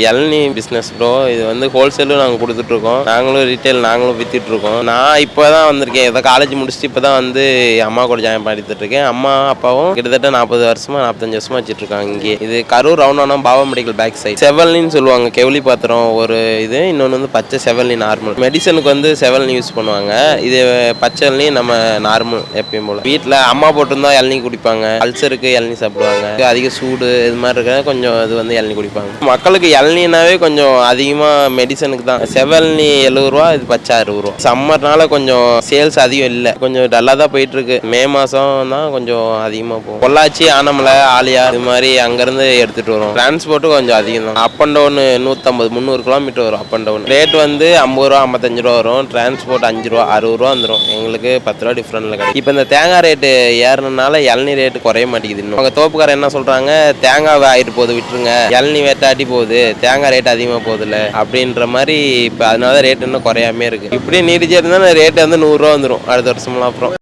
இளநீ business bro. இது வந்து ஹோல்சேலும் நாங்கள் கொடுத்துட்ருக்கோம், நாங்களும் ரீட்டைல் நாங்களும் விற்றுட்ருக்கோம். நான் இப்போ தான் வந்திருக்கேன், ஏதோ காலேஜ் முடிச்சுட்டு இப்போ தான் வந்து அம்மா கூட ஜாயின் பண்ணிட்டுருக்கேன். அம்மா அப்பாவும் கிட்டத்தட்ட 40 வருஷமா 45 வருஷமா வச்சுட்ருக்காங்க இங்கே. இது கரூர் ரவுண்டானா பாபா மெடிக்கல் பேக் சைட். செவல்னின்னு சொல்லுவாங்க, கெவுளி பாத்திரம் ஒரு இது, இன்னொன்று வந்து பச்சை செவல்னி நார்மல். மெடிசனுக்கு வந்து செவல்னி யூஸ் பண்ணுவாங்க, இது பச்சை இளநீ நம்ம நார்மல் எப்பயும் போல். வீட்டில் அம்மா போட்டிருந்தா இளநீ குடிப்பாங்க, அல்சருக்கு இளநீ சாப்பிடுவாங்க, அதிக சூடு இது மாதிரி இருக்கிற கொஞ்சம் இது வந்து இளநீ குடிப்பாங்க. மக்களுக்கு இளநீனாவே கொஞ்சம் அதிகமாக மெடிசனுக்கு தான். செவல்னி 70 ரூபா, இது பச்சை 60 ரூபா. சம்மர்னால கொஞ்சம் சேல்ஸ் அதிகம் இல்லை, கொஞ்சம் டல்லாக தான் போயிட்டு இருக்கு. மே மாதம் தான் கொஞ்சம் அதிகமாக போகும். பொள்ளாச்சி, ஆனமலை, ஆலியா இது மாதிரி அங்கேருந்து எடுத்துகிட்டு வரும். டிரான்ஸ்போர்ட்டும் கொஞ்சம் அதிகம் தான். அப் அண்ட் டவுன் 150-300 கிலோமீட்டர் வரும். அப் அண்ட் டவுன் ரேட் வந்து 50 ரூபா 55 ரூபா வரும். டிரான்ஸ்போர்ட் 5 ரூபா 60 ரூபா வந்துடும். எங்களுக்கு 10 ரூபா டிஃப்ரெண்ட்ல கிடைக்கும். இப்போ இந்த தேங்காய் ரேட்டு ஏறினால இளநீ ரேட்டு குறைய மாட்டேங்குது. இன்னும் அவங்க தோப்புக்காரர் என்ன சொல்கிறாங்க, தேங்காய் ஆயிட்டு போகுது விட்டுருங்க, இளநீ வேட்டாட்டி போகுது, தேங்காய் ரேட் அதிகமாக போகுதுல்ல அப்படின்ற மாதிரி. இப்போ அதனால ரேட் இன்னும் குறையாமே இருக்குது. இப்படியே நீடிச்சே இருந்தால் ரேட்டு வந்து 100 ரூபா வந்துடும் அடுத்த வருஷம்லாம். அப்புறம்